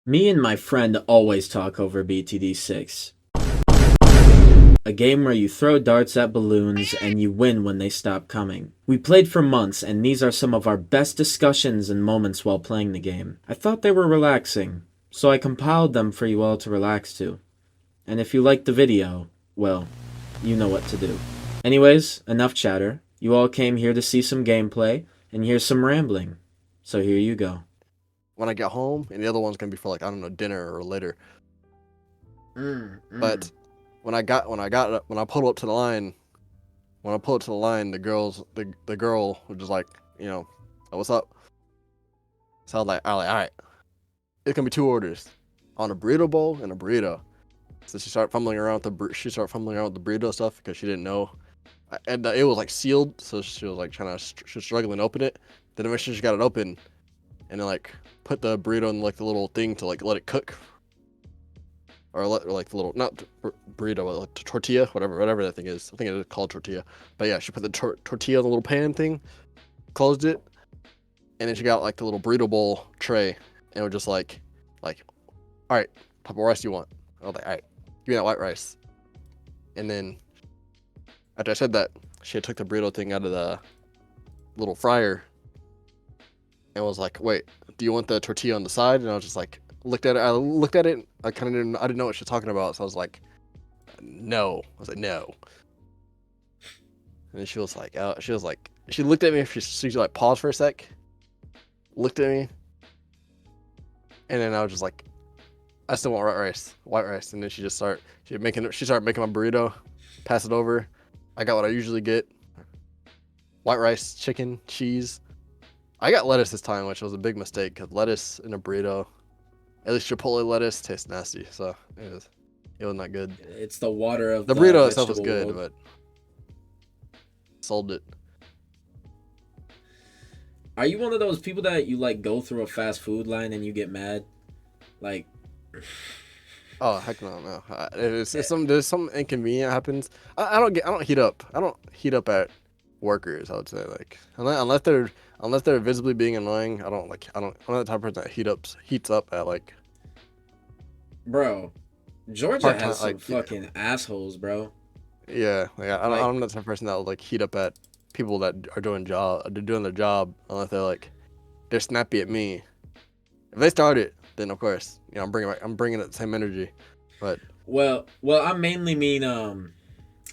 Me and my friend always talk over BTD6, a game where you throw darts at balloons and you win when they stop coming. We played for months, and these are some of our best discussions and moments while playing the game. I thought they were relaxing, so I compiled them for you all to relax to. And if you liked the video, well, you know what to do. Anyways, enough chatter. You all came here to see some gameplay and hear some rambling. So here you go. When I get home, and the other one's gonna be for like, I don't know, dinner or later. Mm, mm. But when I pulled up to the line, the girl was just like, "Oh, what's up?" So I was like, all right, it's gonna be two orders, on a burrito bowl and a burrito. So she started fumbling around with the burrito stuff because she didn't know, and it was like sealed, so she was like she was struggling to open it. Then eventually she got it open, and then like put the burrito in like the little thing to like let it cook, or like the little, not burrito, but like tortilla, whatever that thing is. I think it is called tortilla. But yeah, she put the tortilla in the little pan thing, closed it, and then she got like the little burrito bowl tray, and was just like, all right, type of rice you want? I was like, all right, give me that white rice. And then after I said that, she had took the burrito thing out of the little fryer and was like, wait, do you want the tortilla on the side? And I was just like, looked at it. I looked at it. I didn't know what she was talking about. So I was like, no. I was like, no. And then she looked at me. She like paused for a sec, looked at me, and then I was just like, I still want white rice. And then she started making my burrito, pass it over. I got what I usually get: white rice, chicken, cheese. I got lettuce this time, which was a big mistake because lettuce in a burrito, at least Chipotle lettuce, tastes nasty. So it was not good. It's the water of The the burrito itself was vegetable good, world. but sold it. Are you one of those people that you like go through a fast food line and you get mad? Like, Oh heck no. eh, There's some inconvenient happens. I don't heat up. I don't heat up at workers. I would say like unless they're visibly being annoying. I'm not the type of person that heats up at like bro, Georgia part time, has some like, yeah. fucking assholes, bro. Yeah, like Like, I'm not the type of person that would like heat up at people that are doing their job unless they're snappy at me. If they start it, then of course, I'm bringing that same energy. But I mainly mean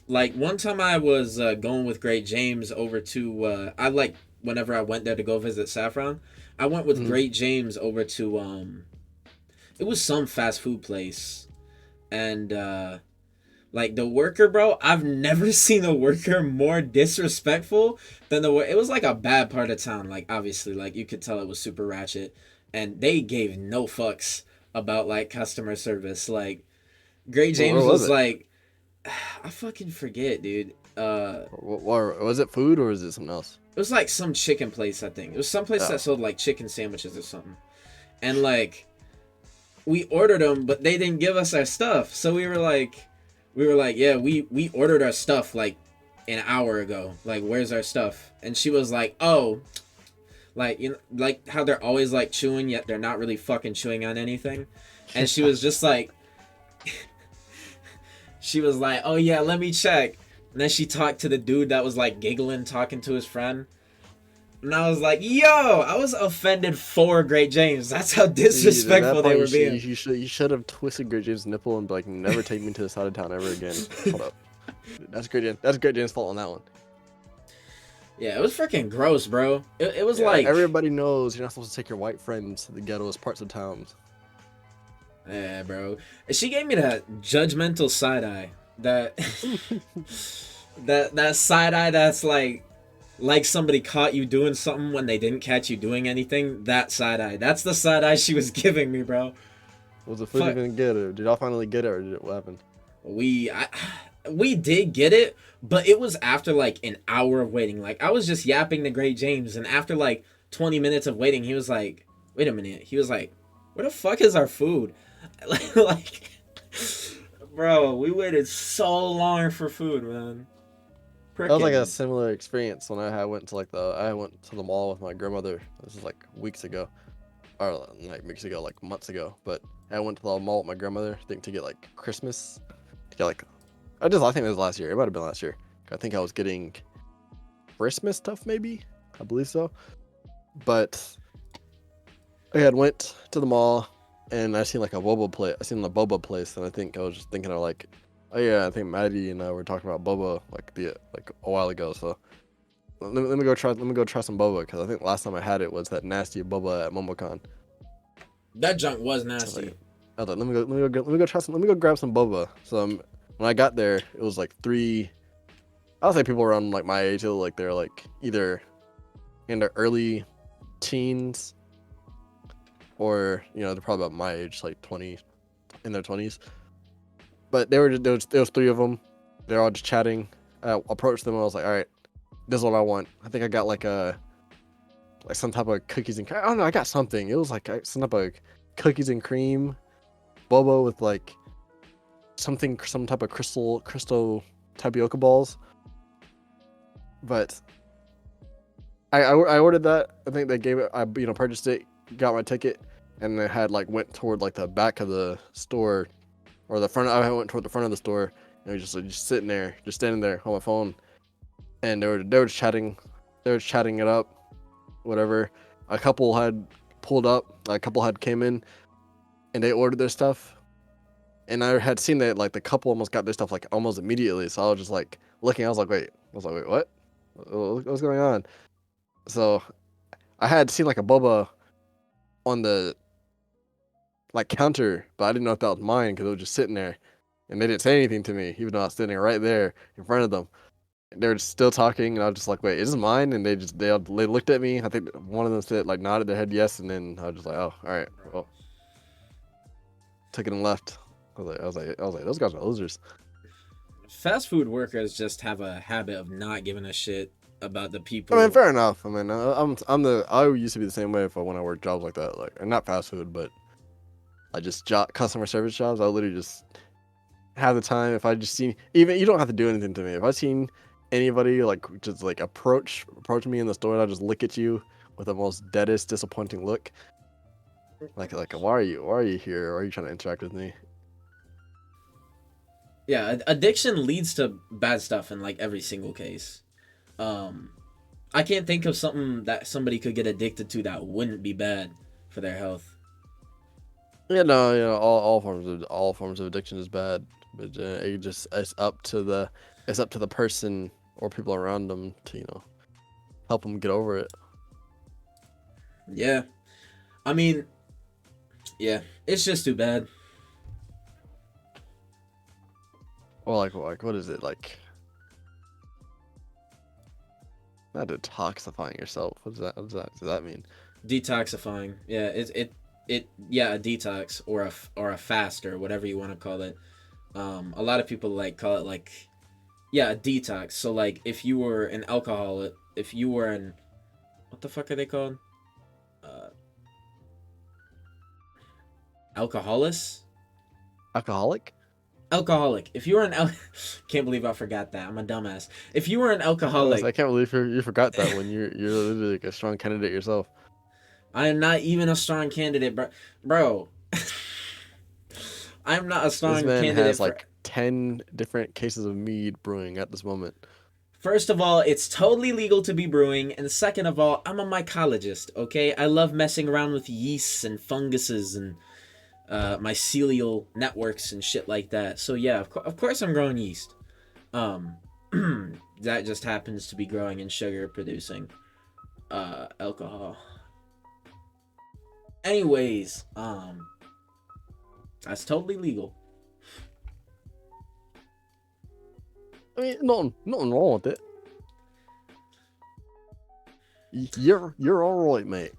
like one time I was going with Great James over to I like whenever I went there to go visit Saffron, I went with mhm. Great James over to it was some fast food place, and like the worker, bro, I've never seen a worker more disrespectful than it was like a bad part of town. Like obviously, like you could tell it was super ratchet, and they gave no fucks about like customer service. Like Gray Where James was was it? like, I fucking forget, dude. Or was it food or is it something else? It was like some chicken place, I think. It was some place that Oh, sold like chicken sandwiches or something. And like we ordered them, but they didn't give us our stuff. So we were like, yeah, we ordered our stuff like an hour ago. Like, where's our stuff? And she was like, oh, like you know, like how they're always like chewing, yet they're not really fucking chewing on anything. And she was just like, she was like, oh yeah, let me check. And then she talked to the dude that was like giggling, talking to his friend. And I was like, yo, I was offended for Great James. That's how See, at that disrespectful they point, were being. you should have twisted Great James' nipple and be like, never take me to the side of town ever again. Hold up, that's Great James' fault on that one. Yeah, it was freaking gross, bro. It was Yeah, like, everybody knows you're not supposed to take your white friends to the ghettoest parts of towns. yeah, bro. She gave me that judgmental side eye. That that side eye that's like somebody caught you doing something when they didn't catch you doing anything. That side eye. That's the side eye she was giving me, bro. Was the food Fuck. even good, or did y'all finally get it, or what happened? We I, we did get it, but it was after like an hour of waiting. Like I was just yapping to Great James, and after like 20 minutes of waiting, he was like, "Wait a minute." He was like, "Where the fuck is our food?" like, bro, we waited so long for food, man. That was like a Frickin'. similar experience when I went to the mall with my grandmother. This was like weeks ago. or like weeks ago, like months ago. But I went to the mall with my grandmother, I think, to get like Christmas, to get like, I think it was last year. It might have been last year. I think I was getting Christmas stuff, maybe. I believe so. But I had went to the mall, and I seen like a boba place. I seen the boba place, and I think I was just thinking of like, oh yeah, I think Maddie and I were talking about boba like a while ago. So let me go try some boba, because I think last time I had it was that nasty boba at MomoCon. That junk was I was nasty. like, let me go grab some boba. So when I got there, it was like three. I would say people around like my age, like they're like either in their early teens, or they're probably about my age, like 20, in their 20s. But there was three of them. They're all just chatting. I approached them and I was like, all right, this is what I want. I think I got like some type of cookies and I don't know. I got something. It was like some type of cookies and cream boba with like some type of crystal tapioca balls. But I ordered that. I think they gave it. I purchased it, got my ticket, and I had like went toward like the back of the store, or the front. I went toward the front of the store, and we just sitting there, just standing there on my phone, and they were just chatting. They were chatting it up, whatever. A couple had pulled up. A couple had came in, and they ordered their stuff. And I had seen that like the couple almost got their stuff like almost immediately. So I was just like looking. I was like, wait, what? What's going on? So I had seen like a boba on the like counter, but I didn't know if that was mine because it was just sitting there, and they didn't say anything to me, even though I was sitting right there in front of them. And they were just still talking, and I was just like, "Wait, is this mine?" And they looked at me. I think one of them said like nodded their head yes, and then I was just like, "Oh, all right." Well, took it and left. I was like, those guys are losers. Fast food workers just have a habit of not giving a shit about the people. I mean, fair enough. I mean, I used to be the same way when I worked jobs like that, like not fast food, but I just customer service jobs. I literally just have the time. If I just seen, even you don't have to do anything to me. If I seen anybody like just like approach me in the store, and I just look at you with the most deadest, disappointing look. Like why are you here? Why are you trying to interact with me? Yeah, addiction leads to bad stuff in like every single case. I can't think of something that somebody could get addicted to that wouldn't be bad for their health. Yeah, no, all forms of addiction is bad, but it's up to the person or people around them to help them get over it. Yeah, I mean, yeah, it's just too bad. Well, like what is it like? Not detoxifying yourself. What does that mean? Detoxifying. Yeah, yeah, a detox or a fast or whatever you want to call it. A lot of people like call it like, yeah, a detox. So like if you were an alcoholic, if you were an, what the fuck are they called? Alcoholist? Alcoholic? Alcoholic. If you were can't believe I forgot that. I'm a dumbass. If you were an alcoholic, I can't believe you forgot that when you're literally like a strong candidate yourself. I am not even a strong candidate, bro. I'm not a strong This man candidate has for... like 10 different cases of mead brewing at this moment. First of all, it's totally legal to be brewing, and second of all, I'm a mycologist, okay? I love messing around with yeasts and funguses and mycelial networks and shit like that. So yeah, of course I'm growing yeast. That just happens to be growing in sugar producing alcohol. Anyways, that's totally legal. I mean, nothing wrong with it. You're all right, mate.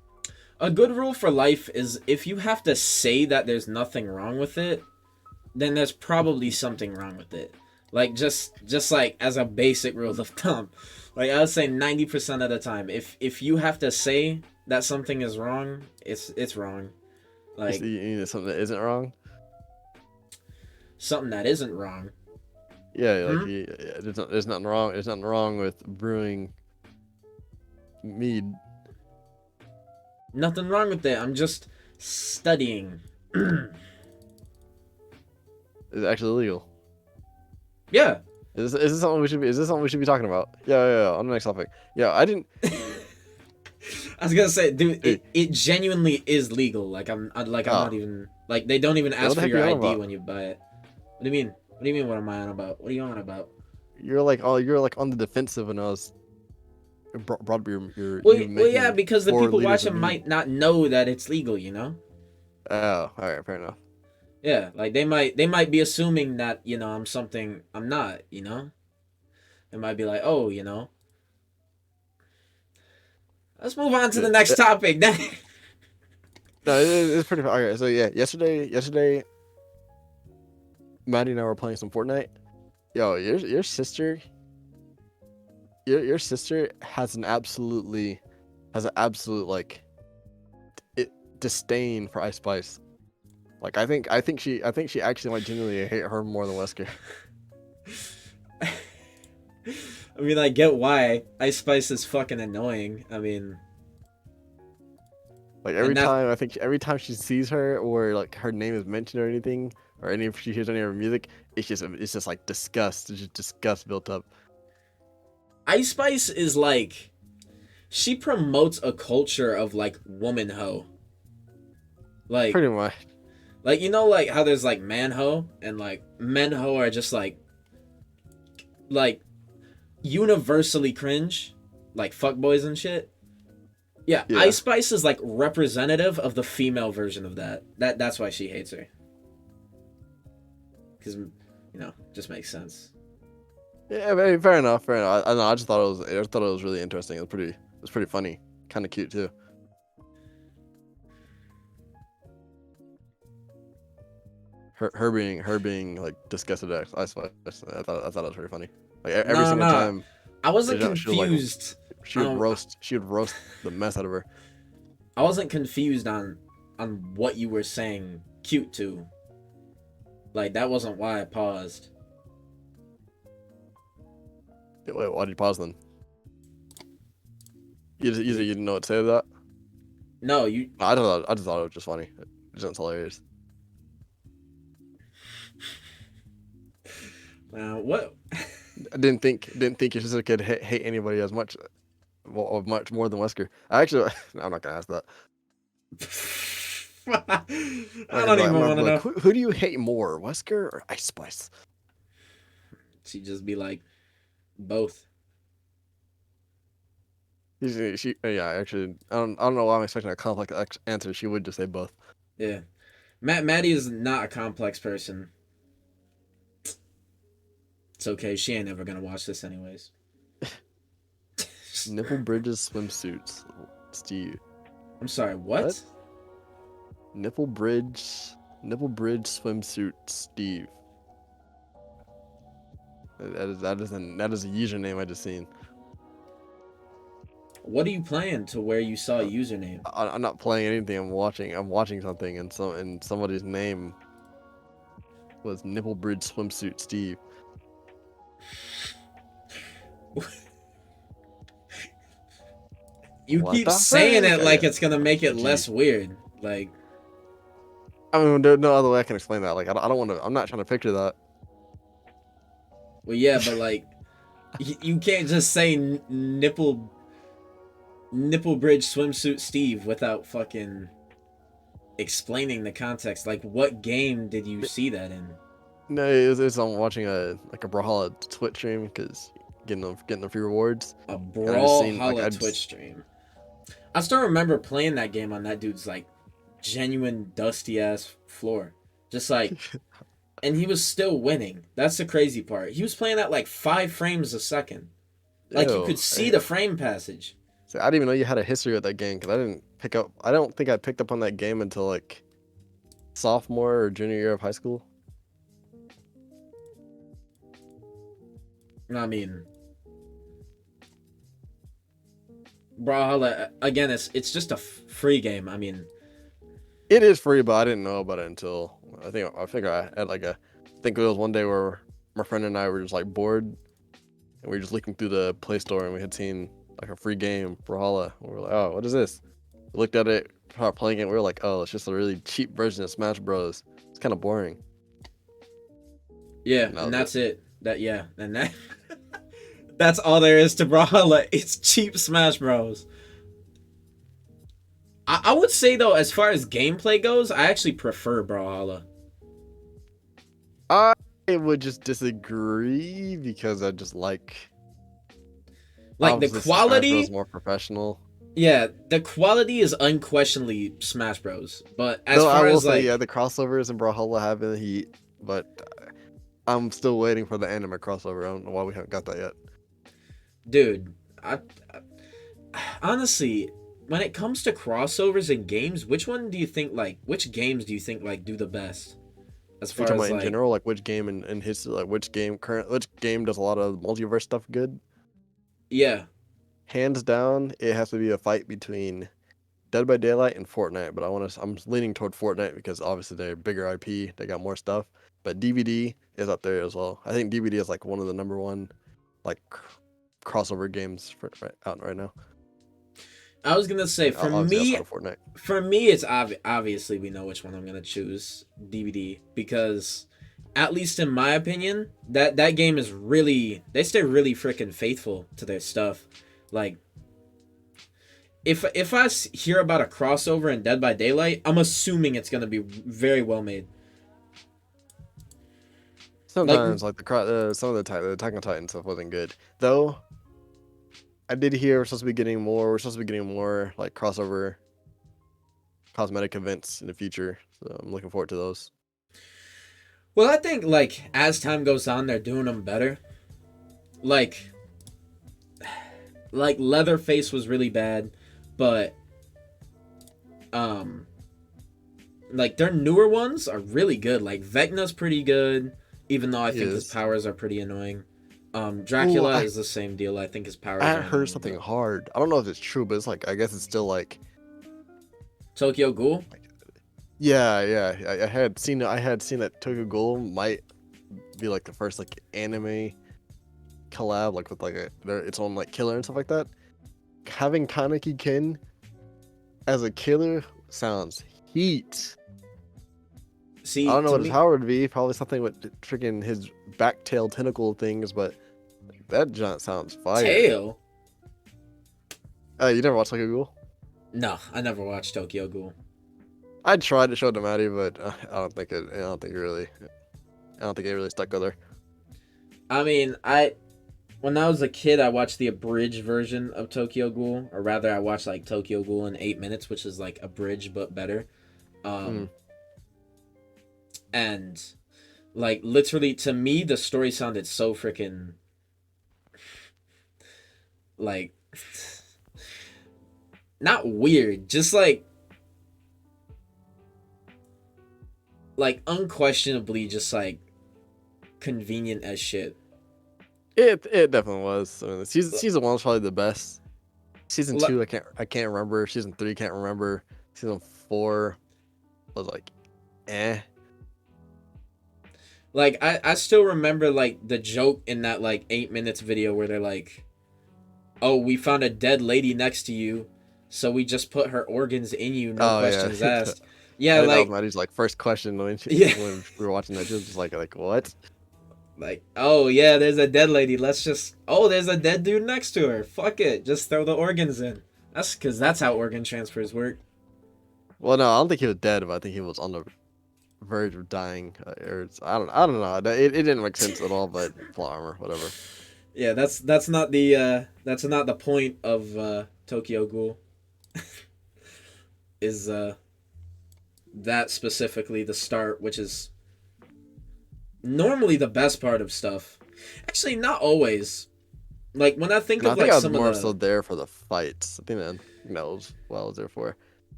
A good rule for life is if you have to say that there's nothing wrong with it, then there's probably something wrong with it. Like just like as a basic rule of thumb, like I would say 90% of the time, if you have to say that something is wrong, it's wrong. Like you mean something that isn't wrong? Something that isn't wrong. Yeah, like there's nothing wrong. There's nothing wrong with brewing mead. Nothing wrong with it. I'm just studying. Is it actually illegal? Yeah. Is this something we should be? Is this something we should be talking about? Yeah. On the next topic. Yeah, I didn't. I was gonna say, dude, Hey, it genuinely is legal. Like I'm not even like they don't even what ask the for heck your are you on ID about? when you buy it. What do you mean? What do you mean? What am I on about? What are you on about? You're like, oh, you're like on the defensive, and I was brought up Well, you well, yeah, making because the more people leaders than watching me. might not know that it's legal. You know? Oh, all right, fair enough. Yeah, like they might be assuming that I'm something I'm not. They might be like, oh, let's move on to Yeah, the next topic. no, it's pretty. Okay, so yeah, yesterday, Maddie and I were playing some Fortnite. Yo, your sister, your sister has an absolute like disdain for Ice Spice. Like I think she actually might genuinely hate her more than Wesker. I mean, I get why Ice Spice is fucking annoying. I mean, Like and that every time she sees her or like her name is mentioned or anything, or any if she hears any of her music, it's just like disgust. It's just disgust built up. Ice Spice is like she promotes a culture of like woman hoe. Like Pretty much. like like how there's like man hoe and like men hoe are just like universally cringe, like fuckboys and shit. Yeah, Yeah. Ice Spice is like representative of the female version of that. That's why she hates her. Cuz just makes sense. Yeah, I mean, fair enough. Fair enough. I know. I just thought it was really interesting. It was pretty funny. Kind of cute too. Her being like disgusted at Ice Spice. I thought it was pretty funny. Like every No, single no. time, I wasn't she was like confused. she would Um, roast the mess out of her. I wasn't confused on what you were saying cute to. Like that wasn't why I paused. Wait, why did you pause then? You didn't know what to say to that? No, No, I just thought it was just funny. It just hilarious. what? I didn't think your sister could hate anybody as much, well, much more than Wesker. I actually, I'm not gonna ask that. I don't even want to know. Who do you hate more, Wesker or Ice Spice? She'd just be like, both. Yeah, actually, I don't know why I'm expecting a complex answer. She would just say both. Yeah. Maddie is not a complex person. It's okay. She ain't ever gonna watch this anyways. Nipple bridges swimsuits, Steve. I'm sorry. What? Nipple bridge swimsuit, Steve. That is a username I just seen. What are you playing to where you saw a username? I'm not playing anything. I'm watching something, and somebody's name was Nipple Bridge Swimsuit Steve. You What keep the saying frick? it like it's gonna make it Gee. less weird. Like, I mean, there's no other way I can explain that. Like, I don't want to. I'm not trying to picture that. well, yeah, but like, you can't just say nipple bridge swimsuit Steve without fucking explaining the context. Like, what game did you see that in? No, it's I'm watching a Brawlhalla Twitch stream because getting the free rewards. A And I just seen, like, Brawlhalla I Twitch just- stream. I still remember playing that game on that dude's like genuine dusty ass floor. Just like, and he was still winning. That's the crazy part. He was playing at like 5 frames a second. Like you Ew, could see the frame passage. I didn't even know you had a history with that game because I don't think I picked up on that game until like sophomore or junior year of high school. I mean, Brawlhalla again. It's just a free game. I mean, It is free, but I didn't know about it until I think I had like I think it was one day where my friend and I were just like bored, and we were just looking through the Play Store and we had seen like a free game, Brawlhalla. We were like, oh, what is this? Looked at it, started playing it. We were like, oh, it's just a really cheap version of Smash Bros. It's kind of boring. Yeah, And that and was it. that's it. And that that's all there is to Brawlhalla. It's cheap Smash Bros. I would say though, as far as gameplay goes, I actually prefer Brawlhalla. I would just disagree because I just like Like the obviously Smash Bros is quality, more professional. yeah, the quality is unquestionably Smash Bros. But as Though I far will as say, yeah, like, the crossovers in Brawlhalla have been heat, but I'm still waiting for the anime crossover. I don't know why we haven't got that yet. dude, I honestly, when it comes to crossovers in games, which games do you think like do the best? As Are you far talking as about in like, general, like which game in history, like which game does a lot of multiverse stuff good? yeah, Hands down, it has to be a fight between Dead by Daylight and Fortnite. But I'm leaning toward Fortnite because obviously they're bigger IP, they got more stuff. But DVD is up there as well. I think DVD is like one of the number one like crossover games out right now. I was gonna say Obviously outside of Fortnite. for me, it's obviously we know which one I'm gonna choose, DVD, because at least in my opinion, that game is really they stay really freaking faithful to their stuff. Like if hear about a crossover in Dead by Daylight, I'm assuming it's gonna be very well made. Like Sometimes like some of the Attack on Titan stuff wasn't good though. I did hear we're supposed to be getting more. We're supposed to be getting more like crossover cosmetic events in the future. So I'm looking forward to those. well, I think like as time goes on, they're doing them better. Like Leatherface was really bad, but um like their newer ones are really good. Like Vecna's pretty good, even though I think his Is powers are pretty annoying. Ooh, Dracula is the same deal. I think his powers I are heard annoying. something But hard. I don't know if it's true, but it's like I guess it's still Tokyo Ghoul, like yeah. I had seen that Tokyo Ghoul might be like the first like anime collab like with like its own like killer and stuff like that. Having Kaneki Kin as a killer sounds heat. I see don't know to what his me, power would be. Probably something with freaking his back tail tentacle things, but that giant sounds fire. Tail. You never watched Tokyo Ghoul? No, I never watched Tokyo Ghoul. I tried to show it to Maddie, but I don't think it really stuck with her. I mean, when I was a kid, I watched the abridged version of Tokyo Ghoul, or rather, I watched like Tokyo Ghoul in 8 minutes, which is like abridged but better. Mm. And like literally to me, the story sounded so freaking like not weird, just like unquestionably just like convenient as shit. It definitely was. I mean, season one was probably the best. Season L- two, I can't remember. Season three, can't remember. Season four was like, eh. Like I still remember like the joke in that like 8 minutes video where they're like, "Oh, we found a dead lady next to you, so we just put her organs in you, no Oh yeah, questions asked." Yeah, I think that was like Maddie's like first question when yeah, when we were watching that. She was just like what? like oh yeah, there's a dead lady. Let's just there's a dead dude next to her. Fuck it, just throw the organs in. That's because that's how organ transfers work. Well, no, I don't think he was dead, but I think he was on the verge of dying. I don't know. It didn't make sense at all. But plot armor, whatever. Yeah, that's not the point of Tokyo Ghoul. Is that specifically the start, which is normally the best part of stuff. Actually, not always. Like when I think And I of think like I was some of more so the, there for the fights. I think that was what I was there for.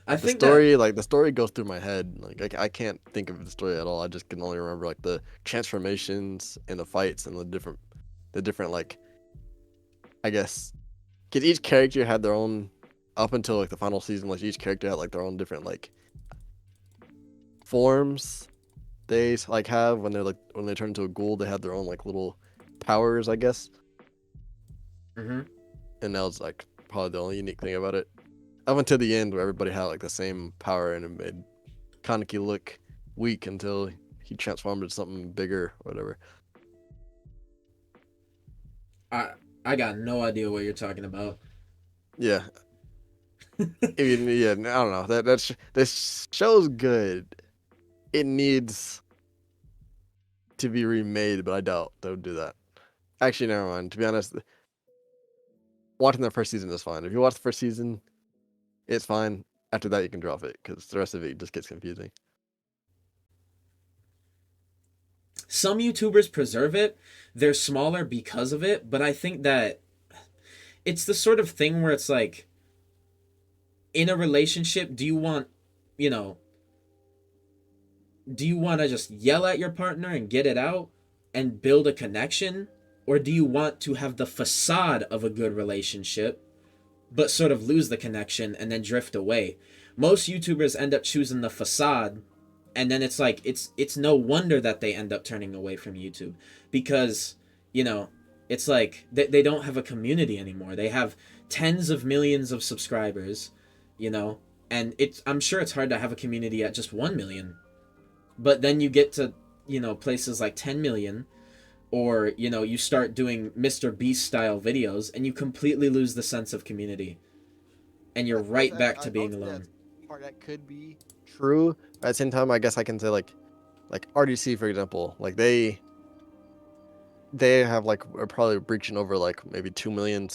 I The think that story, like the story goes through my head. Like I can't think of the story at all. I just can only remember like the transformations and the fights and the different like I guess because each character had their own up until like the final season. Like each character had like their own different like forms they like have when they turn into a ghoul. They have their own like little powers, I guess. hmm And that was like probably the only unique thing about it. up until the end where everybody had like the same power and it made Kaneki look weak until he transformed into something bigger or whatever. I got no idea what you're talking about. Yeah. I mean, yeah, I don't know. This show's good. It needs to be remade, but I doubt they would do that. Actually, never mind. To be honest, watching the first season is fine. If you watch the first season, it's fine. After that, you can drop it because the rest of it just gets confusing. Some YouTubers preserve it. They're smaller because of it, but I think that it's the sort of thing where it's like, in a relationship, do you want, you know, do you want to just yell at your partner and get it out and build a connection? Or do you want to have the facade of a good relationship, but sort of lose the connection and then drift away? Most YouTubers end up choosing the facade, and then it's like, it's no wonder that they end up turning away from YouTube, because, you know, it's like they don't have a community anymore. They have tens of millions of subscribers, you know, and I'm sure it's hard to have a community at just 1 million. But then you get to, you know, places like 10 million, or, you know, you start doing Mr. Beast style videos and you completely lose the sense of community. And you're right back to being alone. Part that could be true. At the same time, I guess I can say like RDC, for example, like they have like are probably breaching over like maybe 2 million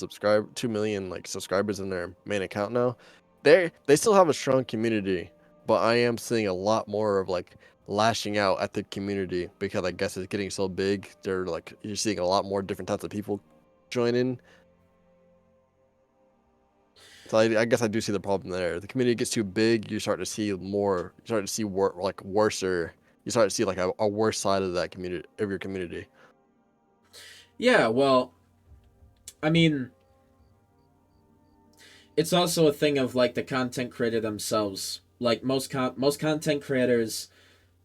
like subscribers in their main account now. They still have a strong community, but I am seeing a lot more of like lashing out at the community because I guess it's getting so big. They're like, you're seeing a lot more different types of people join in. So I guess I do see the problem there. The community gets too big, you start to see more. You start to see worser. You start to see like a worse side of that community, of your community. Yeah, well, I mean, it's also a thing of like the content creator themselves. Like most content creators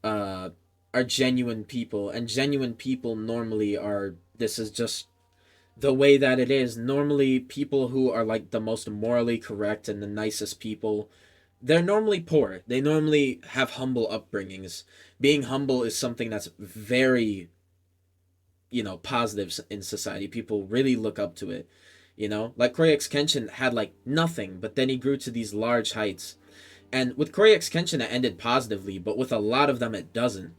are genuine people, and genuine people normally are, this is just the way that it is, normally people who are like the most morally correct and the nicest people, they're normally poor. They normally have humble upbringings. Being humble is something that's very, you know, positive in society. People really look up to it. You know, like Korex Kenshin had like nothing, but then he grew to these large heights. And with Korex Kenshin, it ended positively, but with a lot of them, it doesn't,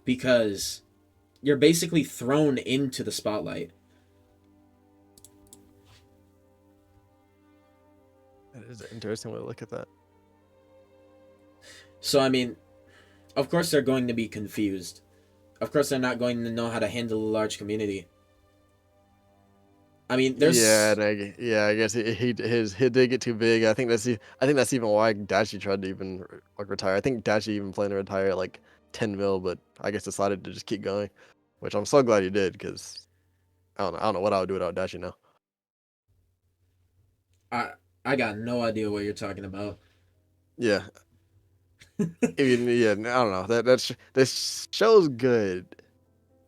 because you're basically thrown into the spotlight. That is an interesting way to look at that. So, I mean, of course they're going to be confused. Of course they're not going to know how to handle a large community. I mean, there's I guess he did get too big. I think that's even why Dashi tried to even like retire. I think Dashi even planned to retire at like 10 mil, but I guess decided to just keep going, which I'm so glad he did, because I don't know what I would do without Dashi now. I got no idea what you're talking about. Yeah. I mean, yeah, I don't know. This show's good.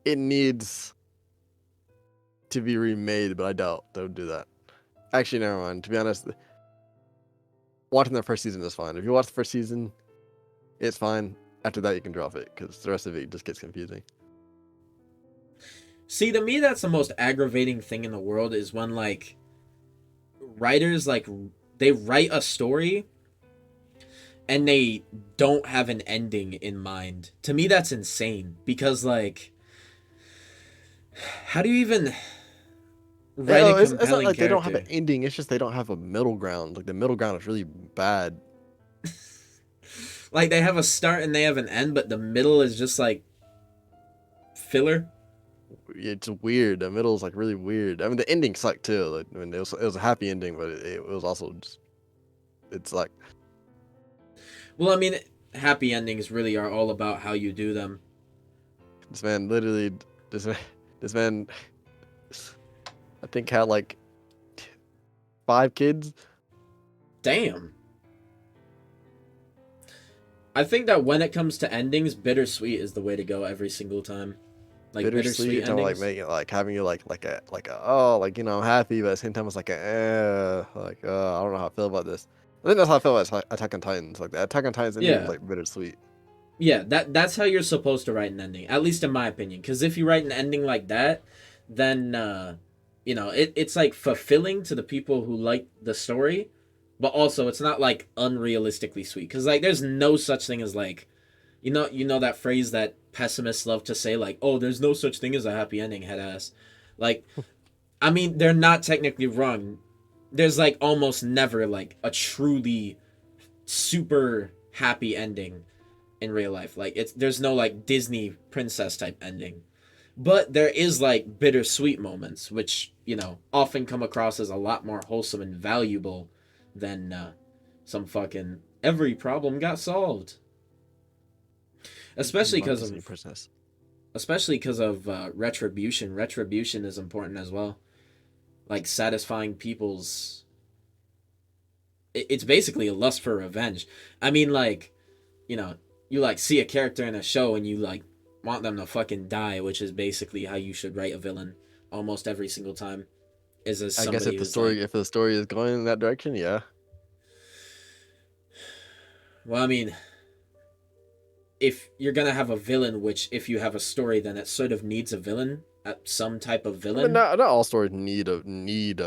It needs to be remade, but I doubt they would do that. Actually, never mind. To be honest, watching the first season is fine. If you watch the first season, it's fine. After that, you can drop it because the rest of it just gets confusing. See, to me, that's the most aggravating thing in the world, is when like writers, like, they write a story and they don't have an ending in mind. To me, that's insane, because like, how do you even write a compelling it's not like character? they don't have an ending. It's just they don't have a middle ground. Like the middle ground is really bad. Like, they have a start and they have an end, but the middle is just like filler. It's weird. The middle is like really weird. I mean, the ending sucked too. Like, I mean, it was a happy ending, but it was also just, it's like, Well, I mean, happy endings really are all about how you do them. this man literally, this man, I think had like 5 kids. Damn. I think that when it comes to endings, bittersweet is the way to go every single time. Like bittersweet Kind of like endings. making it like having you like a oh, like, you know, I'm happy, but at the same time it's like I don't know how I feel about this. I think that's how I felt about Attack on Titans. Like the Attack on Titans ending was Yeah. like bittersweet. Yeah, that's how you're supposed to write an ending, at least in my opinion. Because if you write an ending like that, then it's like fulfilling to the people who like the story, but also it's not like unrealistically sweet. Because like there's no such thing as like, you know that phrase that pessimists love to say, like, oh, there's no such thing as a happy ending, head ass. Like, I mean, they're not technically wrong. There's like almost never like a truly super happy ending in real life. Like there's no like Disney princess type ending. But there is like bittersweet moments, which, often come across as a lot more wholesome and valuable than some fucking every problem got solved. Especially Love because Disney of Princess. retribution. Retribution is important as well. Like satisfying people's it's basically a lust for revenge. I mean, like, you know, you like see a character in a show and you like want them to fucking die, which is basically how you should write a villain almost every single time. Is as I guess somebody who's like, if the story is going in that direction, yeah. well, I mean, if you're gonna have a villain, which if you have a story, then it sort of needs a villain, some type of I mean, villain. not all stories need a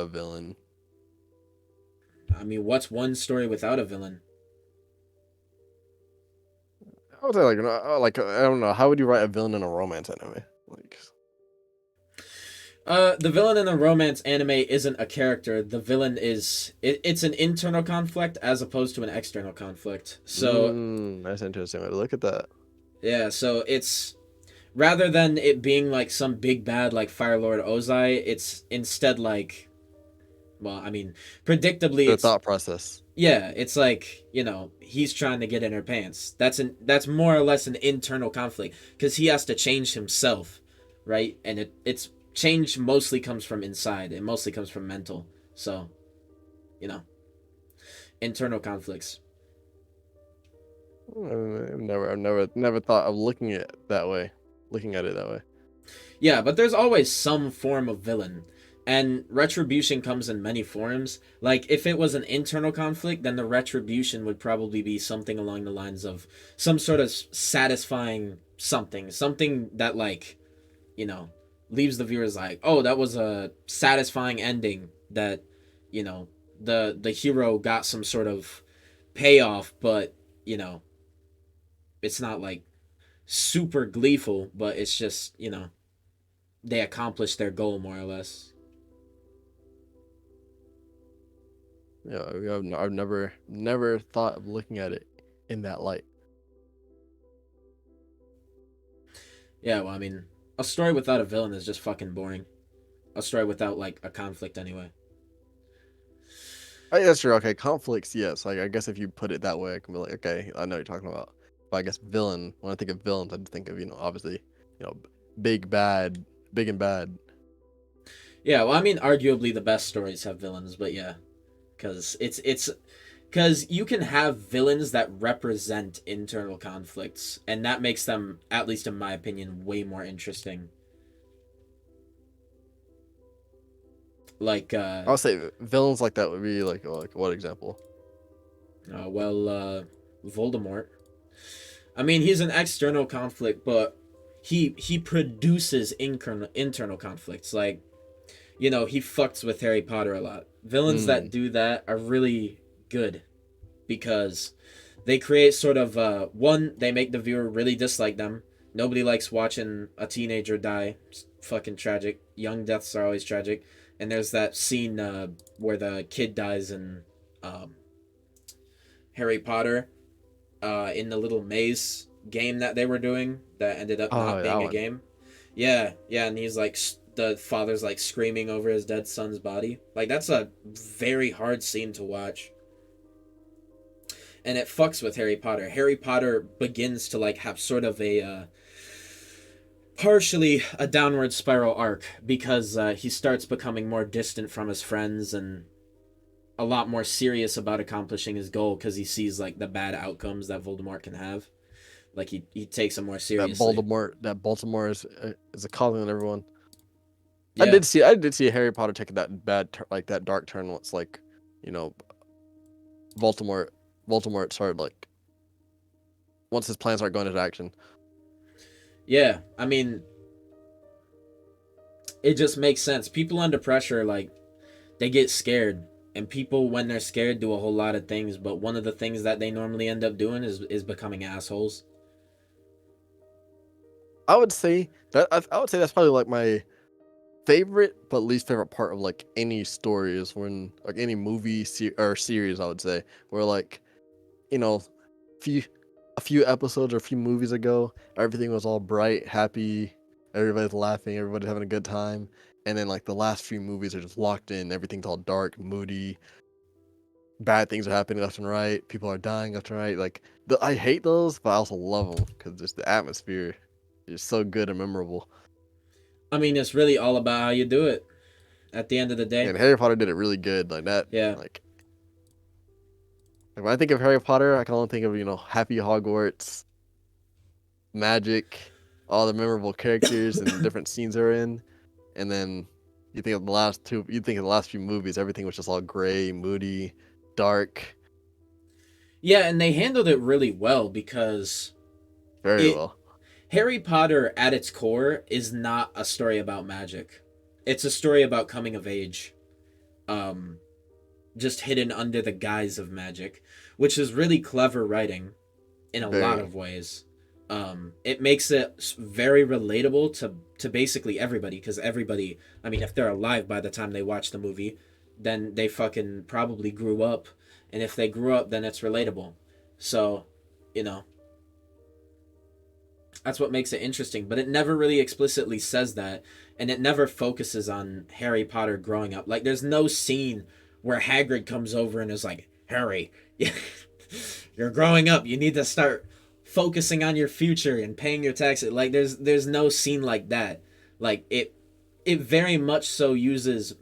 villain. I mean, what's one story without a villain? I would say I don't know. How would you write a villain in a romance anime? Like, The villain in a romance anime isn't a character. The villain it's an internal conflict as opposed to an external conflict. So that's interesting way to look at that. yeah, so it's rather than it being like some big bad like Fire Lord Ozai, it's instead like, well, I mean, predictably The it's thought process. yeah, it's like, he's trying to get in her pants. That's more or less an internal conflict because he has to change himself, right? And it's change mostly comes from inside. It mostly comes from mental. So, you know, internal conflicts. I've never thought of looking at it that way. Looking at it that way. Yeah, but there's always some form of villain. And retribution comes in many forms. Like, if it was an internal conflict, then the retribution would probably be something along the lines of some sort of satisfying something. Something that, like, leaves the viewers like, oh, that was a satisfying ending that, the hero got some sort of payoff, but, it's not, like, super gleeful, but it's just, they accomplished their goal more or less. Yeah, I've never thought of looking at it in that light. Yeah, well, I mean, a story without a villain is just fucking boring. A story without, like, a conflict anyway. I think that's true. Okay, conflicts, yes. Like I guess if you put it that way, I can be like, okay, I know what you're talking about. But I guess villain. When I think of villains, I think of obviously, you know, big bad, big and bad. Yeah, well, I mean, arguably the best stories have villains, but yeah. Because because you can have villains that represent internal conflicts, and that makes them, at least in my opinion, way more interesting. Like, I'll say villains like that would be like what example? Voldemort. I mean, he's an external conflict, but he produces internal conflicts. Like, he fucks with Harry Potter a lot. Villains Hmm. that do that are really good because they create sort of one, they make the viewer really dislike them. Nobody likes watching a teenager die. It's fucking tragic. Young deaths are always tragic. And there's that scene where the kid dies in um, Harry Potter in the little maze game that they were doing that ended up not Oh, that being a one. game. Yeah, yeah, and he's like the father's like screaming over his dead son's body. Like that's a very hard scene to watch. And it fucks with Harry Potter. Harry Potter begins to like have sort of a partially a downward spiral arc because he starts becoming more distant from his friends and a lot more serious about accomplishing his goal because he sees like the bad outcomes that Voldemort can have. Like he takes them more seriously. That Baltimore is a calling on everyone. Yeah. I did see Harry Potter take that bad that dark turn once, like, you know, Baltimore, Baltimore started like once his plans start going into action. Yeah, I mean, it just makes sense. People under pressure, like, they get scared. And people, when they're scared, do a whole lot of things. But one of the things that they normally end up doing is becoming assholes. I would say that I would say that's probably like my favorite but least favorite part of like any story is when like any movie or series I would say where like you know few a few episodes or a few movies ago everything was all bright, happy, everybody's laughing, everybody's having a good time, and then like the last few movies are just locked in, everything's all dark, moody, bad things are happening left and right, people are dying left and right. Like I hate those, but I also love them because just the atmosphere is so good and memorable. I mean, it's really all about how you do it at the end of the day. And Harry Potter did it really good like that. Yeah. Like when I think of Harry Potter, I can only think of Happy Hogwarts, magic, all the memorable characters and different scenes they're in, and then you think of the last two. You think of the last few movies, everything was just all gray, moody, dark, Yeah, and they handled it really well because very it well. Harry Potter at its core is not a story about magic. It's a story about coming of age. Um just hidden under the guise of magic, which is really clever writing in a lot Very. of ways. It makes it very relatable to basically everybody because everybody, I mean, if they're alive by the time they watch the movie, then they fucking probably grew up, and if they grew up, then it's relatable. So, you know, that's what makes it interesting. But it never really explicitly says that, and it never focuses on Harry Potter growing up. Like, there's no scene where Hagrid comes over and is like, Harry, you're growing up. You need to start focusing on your future and paying your taxes. Like, there's no scene like that. Like, it very much so uses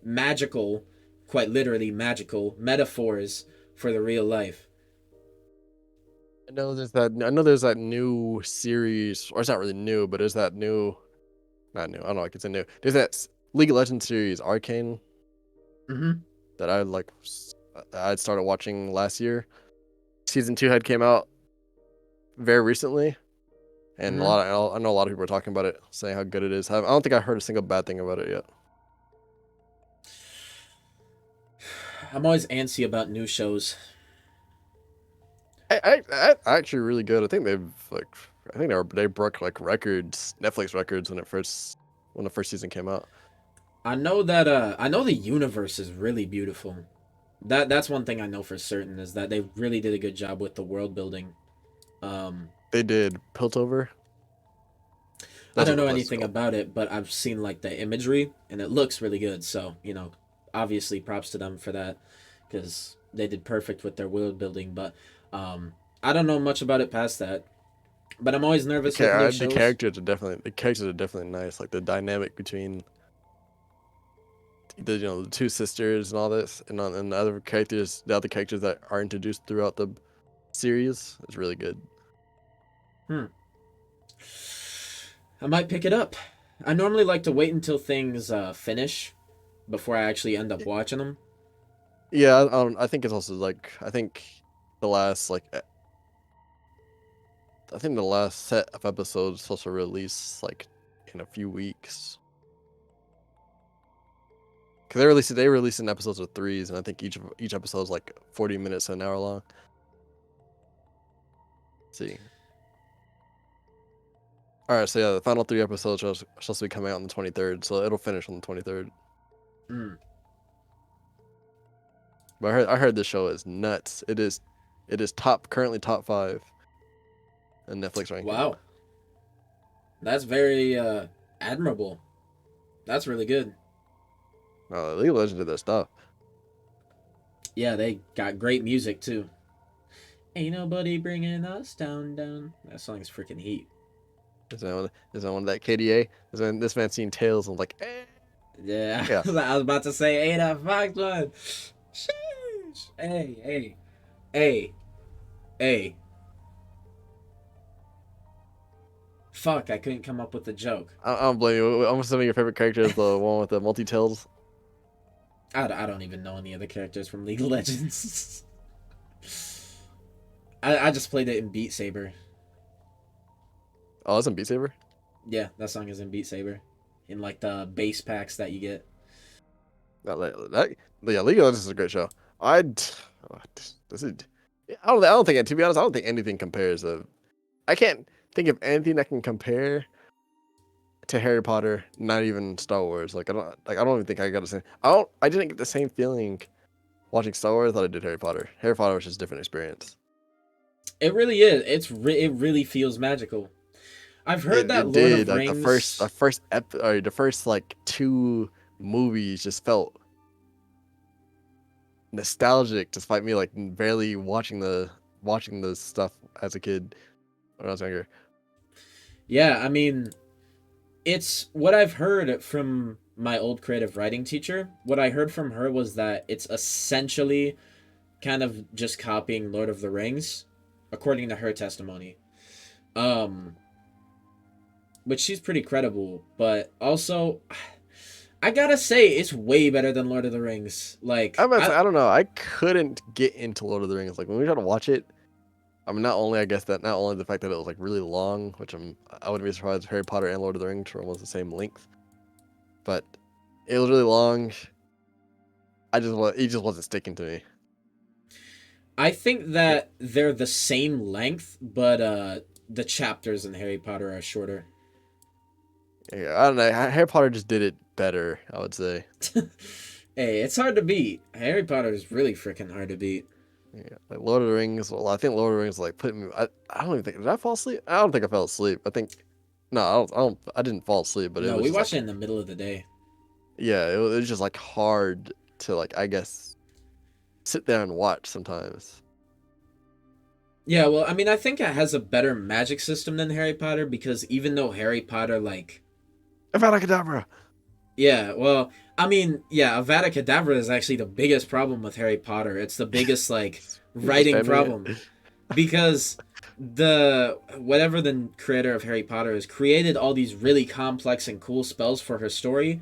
magical, quite literally magical metaphors for the real life. I know there's that new series, or it's not really new, but there's that new, not new. I don't know. Like it's a new. There's that League of Legends series, Arcane, Mm-hmm. that I'd started watching last year. Season 2 had came out very recently, and Mm-hmm. I know a lot of people are talking about it, saying how good it is. I don't think I heard a single bad thing about it yet. I'm always antsy about new shows. Actually really good. I think they broke like records, Netflix records when the first season came out. I know the universe is really beautiful. That's one thing I know for certain is that they really did a good job with the world building. Um, They did Piltover. I That's don't what the know place is anything called. about it, but I've seen like the imagery and it looks really good. So, obviously props to them for that because they did perfect with their world building. But I don't know much about it past that. But I'm always nervous with new shows. The characters are definitely nice. Like the dynamic between the two sisters and all this, and the other characters that are introduced throughout the series is really good. Hmm. I might pick it up. I normally like to wait until things finish before I actually end up watching them. Yeah, I think it's also like I think the last I think the last set of episodes is supposed to release like in a few weeks. Cause they release in episodes of threes, and I think each episode is like 40 minutes to an hour long. Let's see. All right, so yeah, the final 3 episodes are supposed to be coming out on the 23rd, so it'll finish on the 23rd. Mm. But I heard this show is nuts. It is currently top 5 in Netflix ranking. Wow. That's very admirable. That's really good. League of Legends did their stuff. Yeah, they got great music too. Ain't nobody bringing us down, down. That song's freaking heat. Is that one of that KDA? This man seen Tails and was like, eh. Yeah, Yeah. I was about to say, ain't a fox one. Sheesh. Hey, hey. Fuck, I couldn't come up with a joke. I don't blame you. I'm assuming your favorite character is the one with the multi tails. I don't even know any of the characters from League of Legends. I just played it in Beat Saber. Oh, it's in Beat Saber. Yeah, that song is in Beat Saber, in like the bass packs that you get. Yeah, League of Legends is a great show. I'd this is I don't think, to be honest, I don't think anything compares. I can't think of anything that can compare to Harry Potter. Not even Star Wars. I don't even think I got the same. I didn't get the same feeling watching Star Wars that I did Harry Potter. Harry Potter was just a different experience. It really is. It really feels magical. I've heard that It Lord did of like Rings. the first like two movies just felt nostalgic, despite me like barely watching the stuff as a kid when I was younger. Yeah, I mean, it's what I've heard from my old creative writing teacher. What I heard from her was that it's essentially kind of just copying Lord of the Rings, according to her testimony. Um, which she's pretty credible, but also I gotta say it's way better than Lord of the Rings. Like I don't know. I couldn't get into Lord of the Rings. Like when we tried to watch it, I mean, not only the fact that it was like really long, which I wouldn't be surprised if Harry Potter and Lord of the Rings were almost the same length, but it was really long. It just wasn't sticking to me. I think Yeah, that they're the same length, but the chapters in Harry Potter are shorter. yeah, I don't know. Harry Potter just did it better, I would say. Hey, it's hard to beat. Harry Potter is really freaking hard to beat. Yeah, like Lord of the Rings. Well, I think Lord of the Rings like put me. I don't even think, did I fall asleep? I don't think I fell asleep. I think no, I didn't fall asleep, but it No, was we just watched it like in the middle of the day. yeah, it was just like hard to like I guess sit there and watch sometimes. Yeah, well, I mean, I think it has a better magic system than Harry Potter because even though Harry Potter, like, Avada Kedavra. yeah, well, I mean, yeah, Avada Kedavra is actually the biggest problem with Harry Potter. It's the biggest, like, People writing spamming it. problem because whatever the creator of Harry Potter has created all these really complex and cool spells for her story,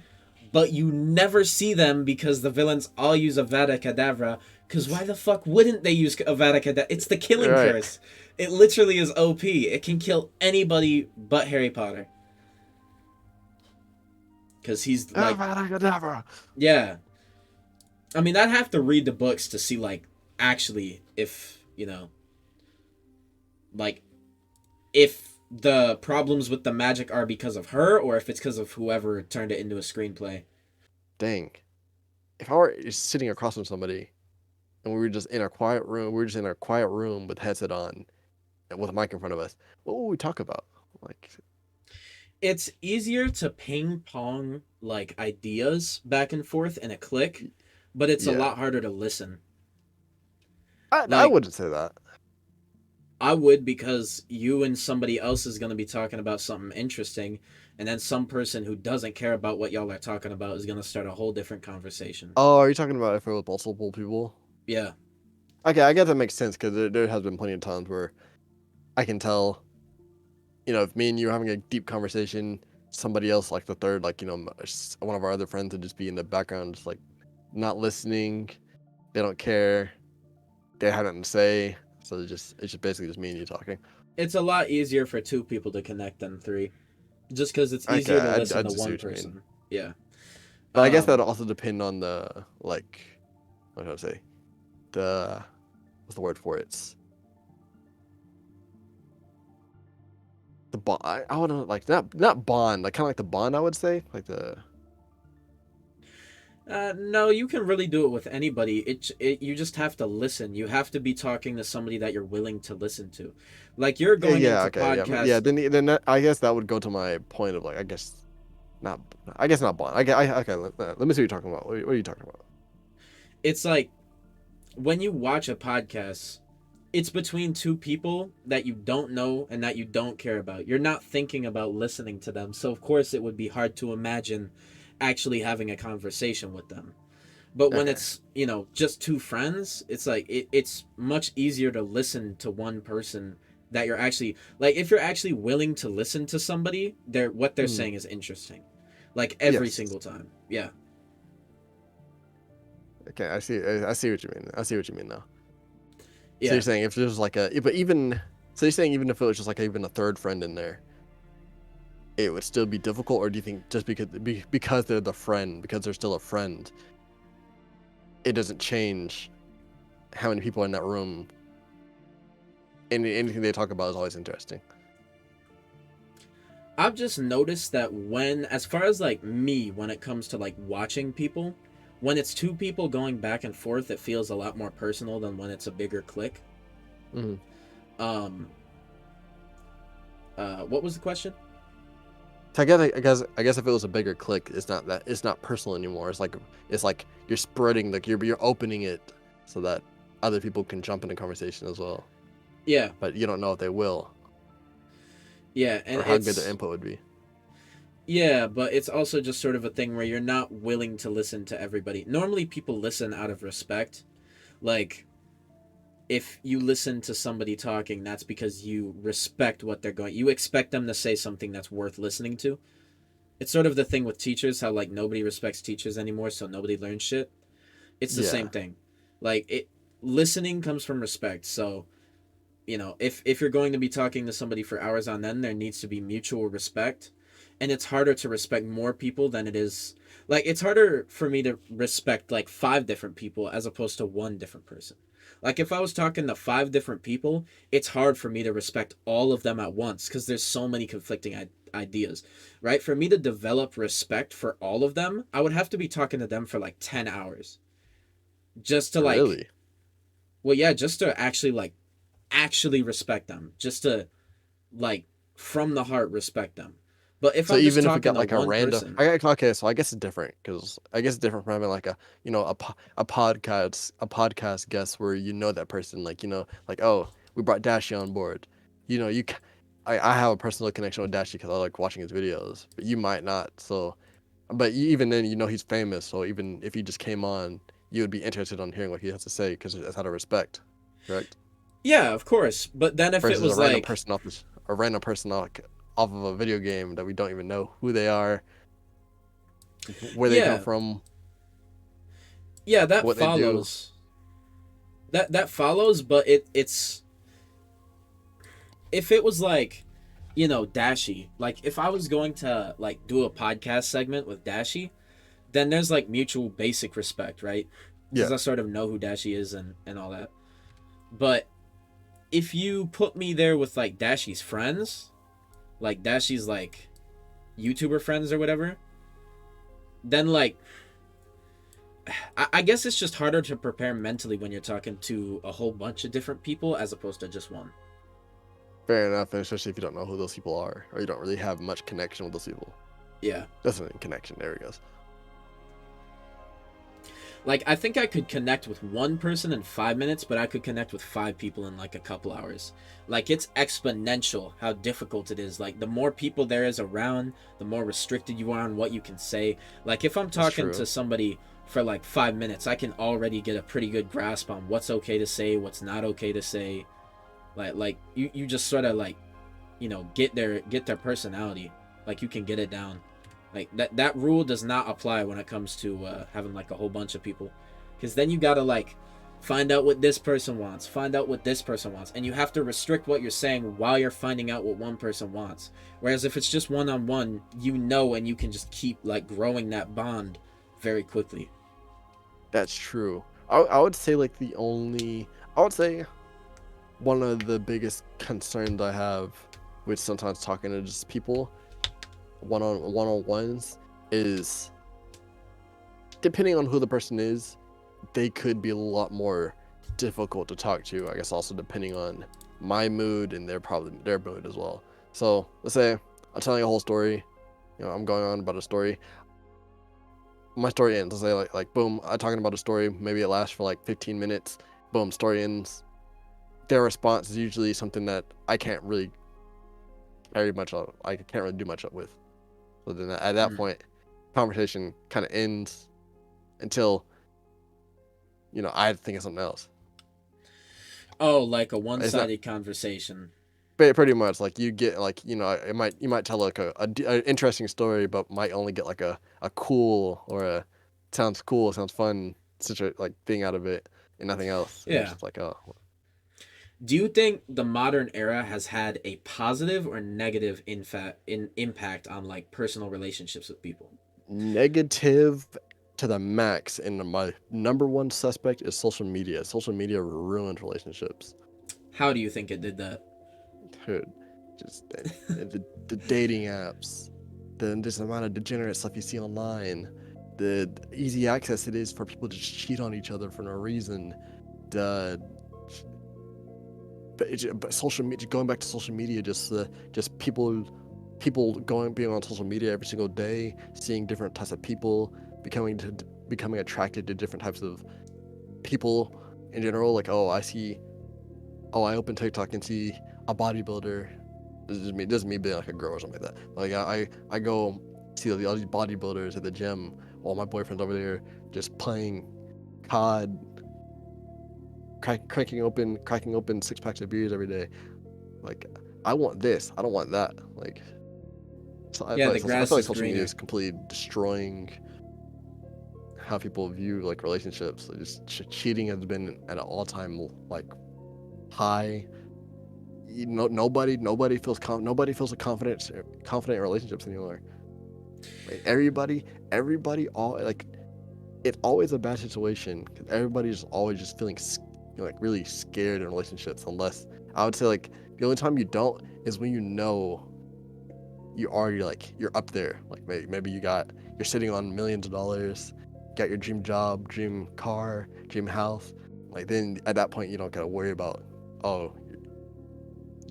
but you never see them because the villains all use Avada Kedavra. Because why the fuck wouldn't they use Avada Kedavra? It's the killing Right. curse. It literally is OP. It can kill anybody but Harry Potter. Because he's like, Avada Kedavra. yeah. I mean, I'd have to read the books to see, like, actually, if, like, if the problems with the magic are because of her or if it's because of whoever turned it into a screenplay. Dang. If I were just sitting across from somebody and we were just in a quiet room, we were just in a quiet room with headset on and with a mic in front of us, what would we talk about? Like, It's easier to ping pong, like, ideas back and forth in a click, but it's a yeah, lot harder to listen. I Like, wouldn't say that. I would because you and somebody else is going to be talking about something interesting, and then some person who doesn't care about what y'all are talking about is going to start a whole different conversation. Oh, are you talking about if it was multiple people? Yeah. Okay, I guess that makes sense because there has been plenty of times where I can tell, if me and you are having a deep conversation, somebody else, like the third, like, one of our other friends would just be in the background, just like not listening. They don't care. They have nothing to say. So it's just basically just me and you talking. It's a lot easier for two people to connect than three, just because it's Okay, easier to I listen to just see one what you mean. person. Yeah. But I guess that Um, also depend on the like, what should I say? The what's the word for it? It's the bond. I want to like not bond, like kind of like the bond. I would say like the no, you can really do it with anybody. You just have to listen. You have to be talking to somebody that you're willing to listen to. Like you're yeah, going yeah, into okay, yeah. podcasts. I guess that would go to my point of like not I guess not bond. Okay. Let me see what you're talking about. What are you talking about? It's like when you watch a podcast, it's between two people that you don't know and that you don't care about. You're not thinking about listening to them. So of course it would be hard to imagine actually having a conversation with them. But when Okay. it's, just two friends, it's like it's much easier to listen to one person that you're actually like if you're actually willing to listen to somebody, what they're Hmm. saying is interesting. Like every Yes. single time. Yeah. Okay. I see. I see what you mean. I see what you mean now. So you're Yeah. saying if there's like but even so you're saying even if it was just like even a third friend in there, it would still be difficult, or do you think just because they're the friend, because they're still a friend, it doesn't change how many people are in that room? Anything they talk about is always interesting. I've just noticed that when, as far as like me, when it comes to like watching people, when it's two people going back and forth, it feels a lot more personal than when it's a bigger clique. Mm-hmm. Um, what was the question? So I guess if it was a bigger click, it's not personal anymore. It's like you're spreading, like you're opening it so that other people can jump in the conversation as well. Yeah, But you don't know if they will yeah, and or how good their it's input would be. yeah, but it's also just sort of a thing where you're not willing to listen to everybody. Normally, people listen out of respect. Like, if you listen to somebody talking, that's because you respect what they're going. You expect them to say something that's worth listening to. It's sort of the thing with teachers, how like nobody respects teachers anymore, so nobody learns shit. It's the Yeah, same thing. Like it, listening comes from respect. So if you're going to be talking to somebody for hours on end, there needs to be mutual respect, and it's harder to respect more people than it is. Like it's harder for me to respect like five different people as opposed to one different person. Like if I was talking to five different people, it's hard for me to respect all of them at once because there's so many conflicting ideas, right? For me to develop respect for all of them, I would have to be talking to them for like 10 hours just to like, really. well, yeah, just to actually respect them, just to like from the heart respect them. But if So I'm just even if we talking got to like a one random, person, okay, so I guess it's different because I guess it's different from having like a podcast guest where you know that person, like like, oh, we brought Dashi on board. I have a personal connection with Dashi because I like watching his videos, but you might not. So, but even then, he's famous. So even if he just came on, you would be interested on hearing what he has to say because it's out of respect, correct? yeah, of course. But then if it Versus was like, a random person off of a video game that we don't even know who they are, where they come yeah, from, yeah, that what they do. follows. That follows, but it's if it was like, Dashi, like if I was going to like do a podcast segment with Dashi, then there's like mutual basic respect, right? Yeah, Because I sort of know who Dashi is and all that. But if you put me there with like Dashi's friends, like Dashi's like YouTuber friends or whatever, then like I guess it's just harder to prepare mentally when you're talking to a whole bunch of different people as opposed to just one. fair enough. And especially if you don't know who those people are, or you don't really have much connection with those people. Yeah. That's an connection. There he goes. Like I think I could connect with one person in 5 minutes, but I could connect with five people in like a couple hours. Like it's exponential how difficult it is. Like the more people there is around, the more restricted you are on what you can say. Like if I'm That's talking true. to somebody for like 5 minutes, I can already get a pretty good grasp on what's okay to say, what's not okay to say. Like you just sort of like, get their personality. Like you can get it down. Like that rule does not apply when it comes to having like a whole bunch of people, because then you gotta like find out what this person wants, find out what this person wants, and you have to restrict what you're saying while you're finding out what one person wants. Whereas if it's just one on one, and you can just keep like growing that bond very quickly. That's true. I would say I would say one of the biggest concerns I have with sometimes talking to just people one on ones is depending on who the person is, they could be a lot more difficult to talk to. I guess also depending on my mood and their mood as well. So let's say I'm telling a whole story, I'm going on about a story. My story ends. Let's say like boom, I'm talking about a story. Maybe it lasts for like 15 minutes. Boom, story ends. Their response is usually something that I can't really I can't really do much up with. So then at that Mm. point, conversation kind of ends until I think of something else. Oh, like a It's not one-sided conversation. pretty much like you get like you might tell like a interesting story, but might only get like a cool or a sounds cool, sounds fun, such a like thing out of it and nothing else. And you're Yeah. just like, oh. Do you think the modern era has had a positive or negative impact on like personal relationships with people? Negative to the max, and my number one suspect is social media. Social media ruined relationships. How do you think it did that? Dude, just the dating apps, the just the amount of degenerate stuff you see online, the easy access it is for people to just cheat on each other for no reason. The but social media, going back to social media, just people going being on social media every single day, seeing different types of people, becoming attracted to different types of people in general. Like, I open TikTok and see a bodybuilder. This is me being like a girl or something like that. Like I go see all these bodybuilders at the gym while my boyfriend's over there just playing COD, cracking open 6 packs of beers every day. Like, I want this. I don't want that. Like, so Yeah, the I grass feel like is social media greener. is completely destroying how people view like relationships. Like, just cheating has been at an all-time like high. Nobody feels nobody feels a confident in relationships anymore. Like, everybody all like it's always a bad situation because everybody's always just feeling like really scared in relationships. Unless I would say like the only time you don't is when you know you already like you're up there. Like maybe you're sitting on millions of dollars, got your dream job, dream car, dream house. Like then at that point you don't gotta worry about, oh,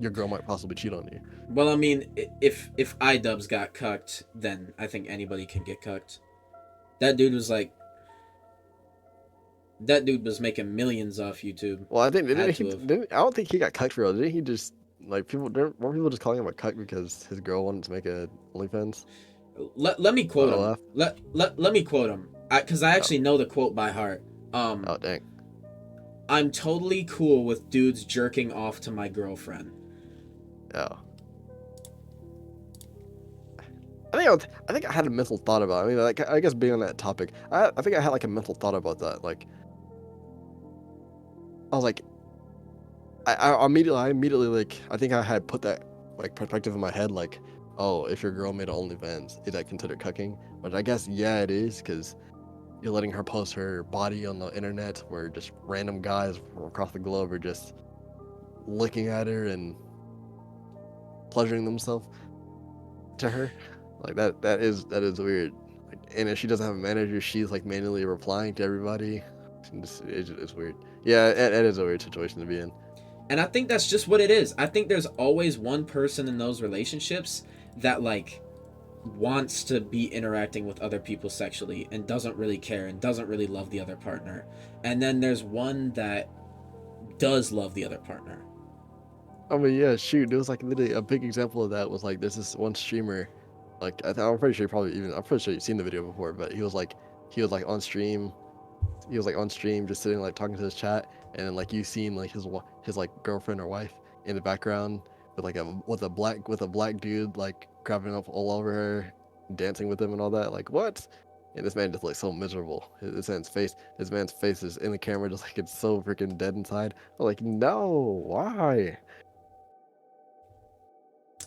your girl might possibly cheat on you. Well, I mean, if iDubbbz got cucked, then I think anybody can get cucked. That dude was like, that dude was making millions off YouTube. Well, I think Had to have. I don't think he got cucked for real. Didn't he just like weren't people just calling him a cuck because his girl wanted to make a OnlyFans? Let me quote him. OF. Let me quote him. Because I Oh, actually know the quote by heart. oh dang. I'm totally cool with dudes jerking off to my girlfriend. Yeah. I think I had a mental thought about it. I mean, like I guess being on that topic, I think I had like a mental thought about that. Like I was like, I immediately like I think I had put that like perspective in my head. Like, oh, if your girl made an OnlyFans, is that considered cucking? But I guess yeah, it is because you're letting her post her body on the internet where just random guys from across the globe are just looking at her and pleasuring themselves to her. Like that is weird. Like, and if she doesn't have a manager, she's like manually replying to everybody. It's weird. Yeah, it is a weird situation to be in. And I think that's just what it is. I think there's always one person in those relationships that like wants to be interacting with other people sexually and doesn't really care and doesn't really love the other partner. And then there's one that does love the other partner. I mean, yeah, shoot, there was like literally a big example of that was like there's this one streamer, like I'm pretty sure I'm pretty sure you've seen the video before, but he was like on stream he was like on stream just sitting like talking to his chat, and then like you seen like his like girlfriend or wife in the background with like a black dude like grabbing up all over her, dancing with him and all that. Like, what? And this man just looks so miserable. This man's face is in the camera, just like it's so freaking dead inside. I'm like, no, why?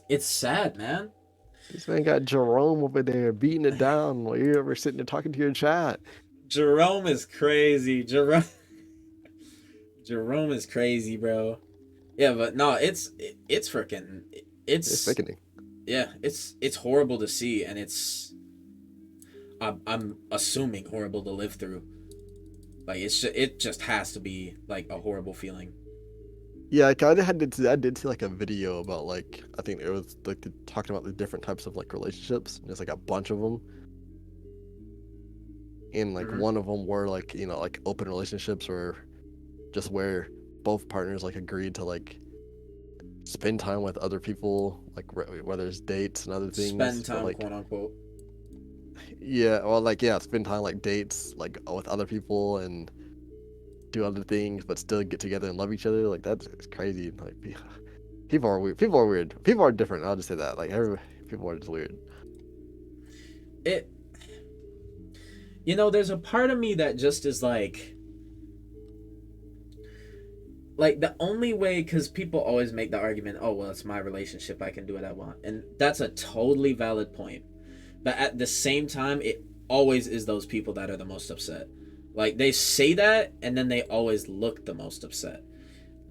It's sad, man. This man got Jerome over there beating it down while you're ever sitting there talking to your chat. Jerome is crazy. Jerome is crazy, bro. Yeah, but no, it's freaking It's it's sickening. yeah, it's horrible to see, and I'm assuming horrible to live through. Like it just has to be like a horrible feeling. Yeah, I did see like a video about like I think it was like talking about the different types of like relationships. There's like a bunch of them, and like Mm-hmm. one of them were like like open relationships or just where both partners like agreed to like spend time with other people, like whether it's dates and other Spend things, but time, like quote unquote. yeah, well like yeah, spend time like dates like with other people and do other things, but still get together and love each other. Like that's crazy. Like people are weird. People are weird. People are different. I'll just say that. Like people are just weird. It there's a part of me that just is like like the only way, because people always make the argument, oh well, it's my relationship, I can do what I want, and that's a totally valid point. But at the same time, it always is those people that are the most upset. Like they say that, and then they always look the most upset.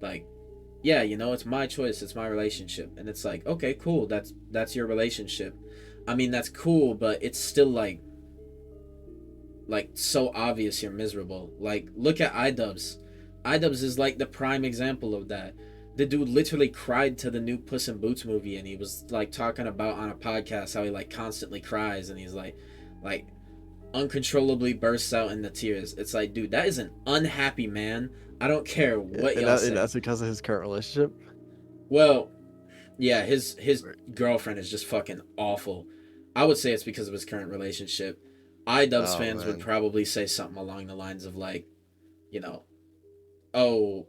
Like, yeah, it's my choice, it's my relationship, and it's like, okay, cool, that's your relationship. I mean, that's cool, but it's still like so obvious you're miserable. Like, look at iDubbbz. iDubbbz is like the prime example of that. The dude literally cried to the new Puss in Boots movie, and he was like talking about on a podcast how he like constantly cries, and he's like uncontrollably bursts out into tears. It's like, dude, that is an unhappy man. I don't care what y'all say. And that's because of his current relationship. Well, yeah, his girlfriend is just fucking awful. I would say it's because of his current relationship. iDubbbz fans would probably say something along the lines of like, you know, oh,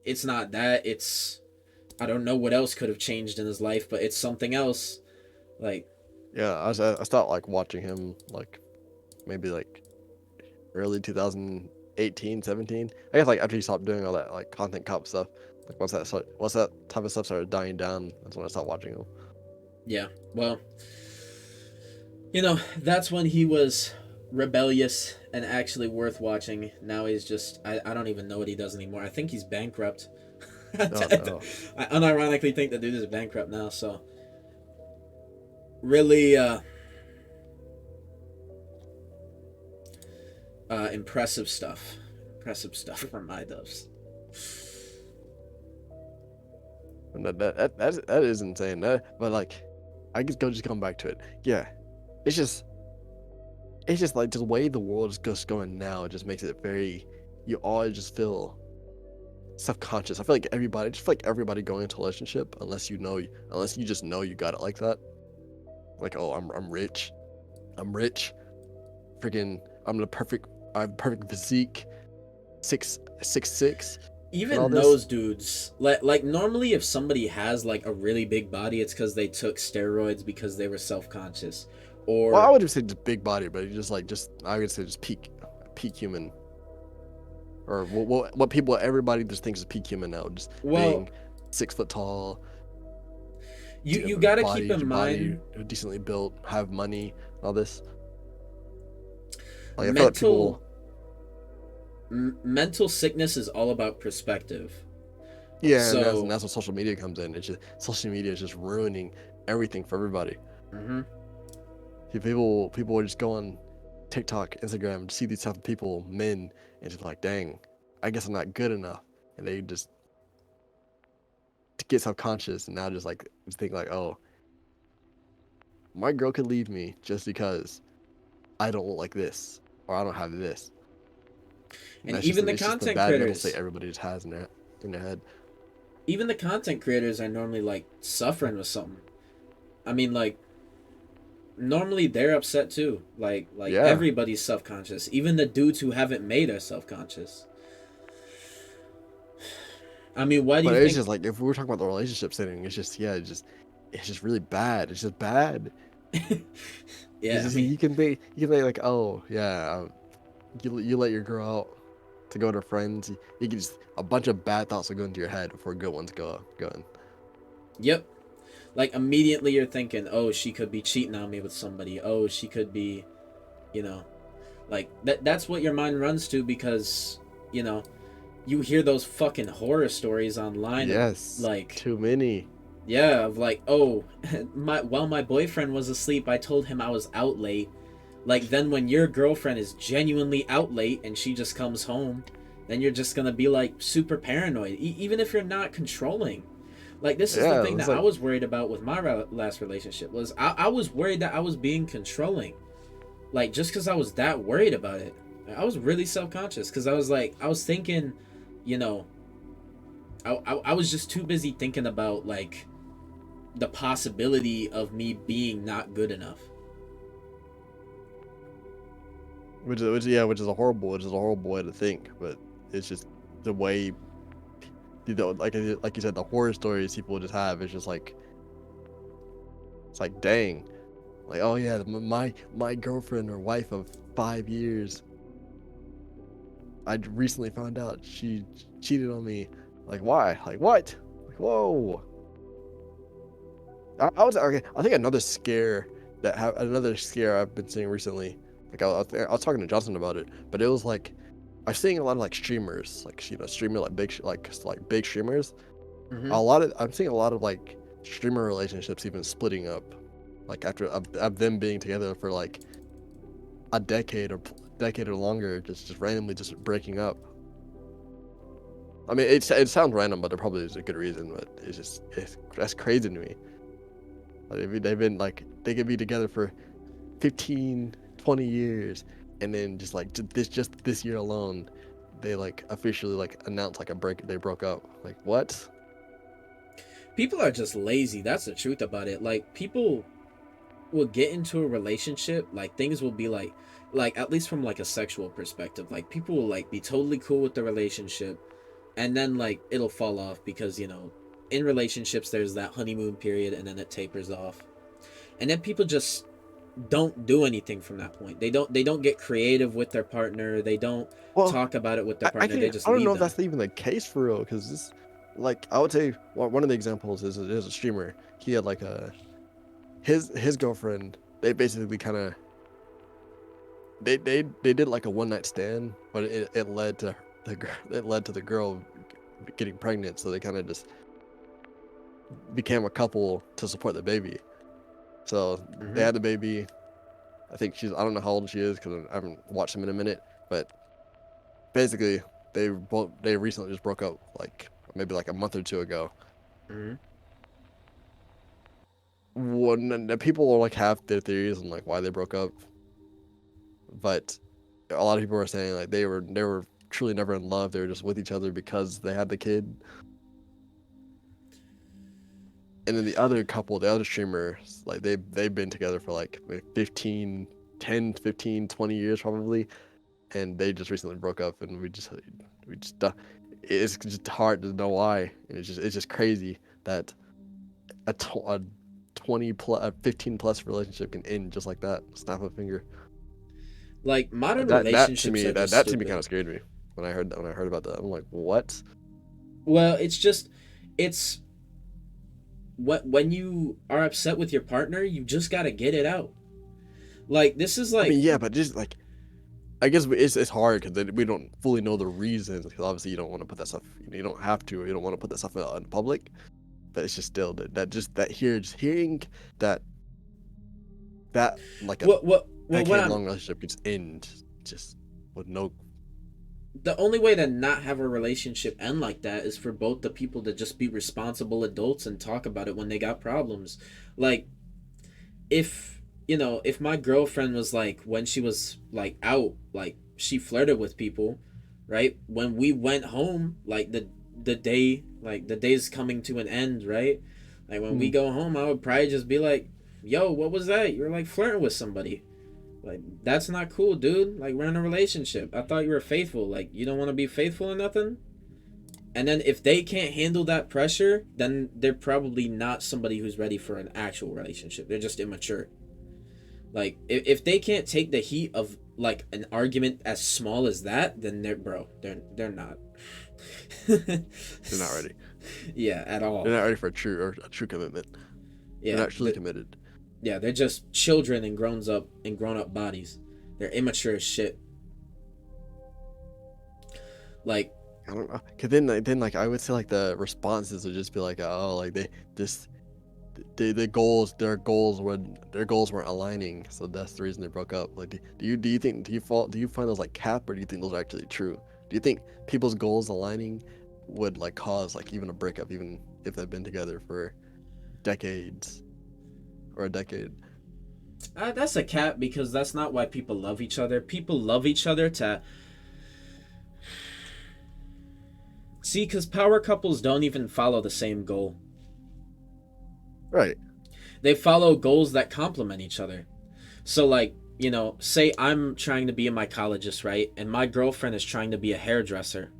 it's not that, it's, I don't know what else could have changed in his life, but it's something else. Like, Yeah, I stopped like watching him like maybe like early 2018, 17. I guess like after he stopped doing all that like content cop stuff. Like once that type of stuff started dying down, that's when I stopped watching him. yeah, well, that's when he was rebellious and actually worth watching. Now he's just, I don't even know what he does anymore. I think he's bankrupt. Oh, no. I unironically think the dude is bankrupt now, so really impressive stuff from iDubbbz. And that is insane. But like, I could just come back to it. Yeah, it's just like the way the world is just going now. It just makes it very. You always just feel subconscious. I feel like everybody going into a relationship, unless you just know you got it like that. Like, oh, I'm rich, freaking, I have perfect physique, 6'6". Even those dudes, like normally if somebody has like a really big body, it's because they took steroids because they were self-conscious, or well, I wouldn't say just big body, but I would say just peak human, or what everybody just thinks is peak human now, just being 6 foot tall. You gotta keep in mind, decently built, have money, all this. Like, I feel like people. Mental sickness is all about perspective. Yeah, so, and that's what social media comes in. It's just social media is just ruining everything for everybody. Mm-hmm. People would just go on TikTok, Instagram, see these type of people, men, and just like, dang, I guess I'm not good enough, and they just get self-conscious, and now just think like, oh, my girl could leave me just because I don't look like this, or I don't have this. And even the content creators, everybody just has in their head. Even the content creators are normally like suffering with something. I mean, like, normally they're upset too. Like yeah. Everybody's self-conscious. Even the dudes who haven't made are self-conscious. I mean, why do you think? It's just like, if we were talking about the relationship setting, it's just really bad. It's just bad. Yeah, you can be like, oh yeah, you let your girl out to go to her friends. You can just, a bunch of bad thoughts will go into your head before good ones go in. Yep. Like, immediately you're thinking, oh, she could be cheating on me with somebody. Oh, she could be, like, that's what your mind runs to, because, you hear those fucking horror stories online. Yes. Like, too many. Yeah, of like, oh, while my boyfriend was asleep, I told him I was out late. Like, then when your girlfriend is genuinely out late and she just comes home, then you're just gonna be like super paranoid, even if you're not controlling. Like, this is the thing that I was worried about with my last relationship, was I was worried that I was being controlling. Like, just because I was that worried about it, I was really self-conscious, because I was thinking, I was just too busy thinking about like the possibility of me being not good enough. Which is a horrible way to think, but it's just the way, like you said, the horror stories people just have. It's just like, it's like, dang, like, oh yeah, my girlfriend or wife of 5 years I recently found out she cheated on me. Like, why? Like, what? Like, whoa. I was okay. I think another scare I've been seeing recently. Like, I was talking to Johnson about it, but it was like I'm seeing a lot of like streamers, like streamer like like big streamers. Mm-hmm. I'm seeing a lot of like streamer relationships even splitting up, like after of them being together for like a decade or longer, just randomly just breaking up. I mean, it sounds random, but there probably is a good reason. But that's crazy to me. Like they've been like they could be together for 15, 20 years, and then just like just this year alone, they like officially like announced like they broke up. Like what? People are just lazy. That's the truth about it. Like people will get into a relationship, like things will be like at least from like a sexual perspective, like people will like be totally cool with the relationship, and then like it'll fall off because in relationships there's that honeymoon period and then it tapers off, and then people just don't do anything from that point. They don't get creative with their partner. They don't Well, talk about it with their partner. They just I don't know leave if them. that's even the case for real, because this, like, I would say one of the examples is a streamer. He had like his girlfriend. They basically kind of they did like a one night stand, but it led to the girl getting pregnant. So they kind of just became a couple to support the baby. So they Mm-hmm. had the baby. I don't know how old she is because I haven't watched them in a minute, but basically they recently just broke up, like maybe like a month or two ago. Mm-hmm. When the people are like have their theories on like why they broke up, but a lot of people are saying like they were truly never in love. They were just with each other because they had the kid. And then the other couple, the other streamers, like they've been together for like 15, 10, 15, 20 years probably, and they just recently broke up, and we just it's just hard to know why. And it's just crazy that a 20 plus, a 15 plus relationship can end just like that, snap of a finger. Like modern That to relationships me are just that to me kind stupid. of scared me when I heard about that. I'm like, what? Well, it's when you are upset with your partner, you just gotta get it out. Like this is I mean, like yeah, but just like I guess it's hard because we don't fully know the reasons. Because obviously you don't want to put that stuff. You don't have to. Or you don't want to put that stuff out in public. But it's just still just hearing that like a what decade I'm long relationship could just end just with no. the only way to not have a relationship end like that is for both the people to just be responsible adults and talk about it when they got problems. Like if if my girlfriend was like when she was like out, like she flirted with people, right? When we went home, like the day's coming to an end, right? Like when we Hmm. go home, I would probably just be like, "Yo, what was that? You're like flirting with somebody." Like that's not cool, dude. Like we're in a relationship. I thought you were faithful. Like you don't want to be faithful or nothing. And then if they can't handle that pressure, then they're probably not somebody who's ready for an actual relationship. They're just immature. Like if they can't take the heat of like an argument as small as that, then they're not. They're not ready. Yeah, at all. They're not ready for a true commitment. They're Yeah, not truly committed. yeah, they're just children in grown up bodies. They're immature as shit. Like I don't know. Cause then like I would say like the responses would just be like, oh, like they just their goals weren't aligning, so that's the reason they broke up. Like do you think do you find those like cap, or do you think those are actually true? Do you think people's goals aligning would like cause like even a breakup, even if they've been together for decades or a decade? that's a cap because that's not why people love each other. People love each other to see, because power couples don't even follow the same goal. Right. They follow goals that complement each other. So, like, say I'm trying to be a mycologist, right? And my girlfriend is trying to be a hairdresser.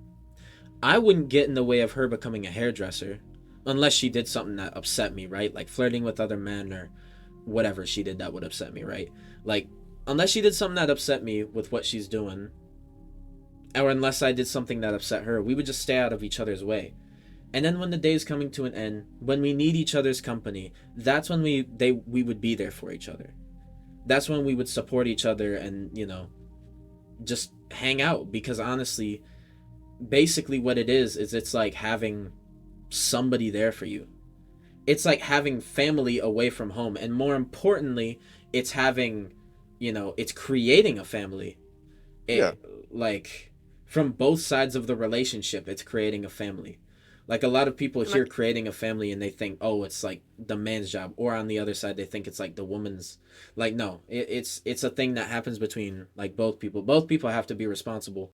I wouldn't get in the way of her becoming a hairdresser unless she did something that upset me, right? Like flirting with other men or whatever she did that would upset me, right? Like, unless she did something that upset me with what she's doing, or unless I did something that upset her, we would just stay out of each other's way. And then when the day's coming to an end, when we need each other's company, that's when we would be there for each other. That's when we would support each other and, just hang out, because honestly, basically what it is it's like having somebody there for you. It's like having family away from home, and more importantly, it's having, it's creating a family. Yeah. Like, from both sides of the relationship, it's creating a family. Like, a lot of people hear creating a family and they think, oh, it's like the man's job, or on the other side they think it's like the woman's. Like, no, it's a thing that happens between like both people have to be responsible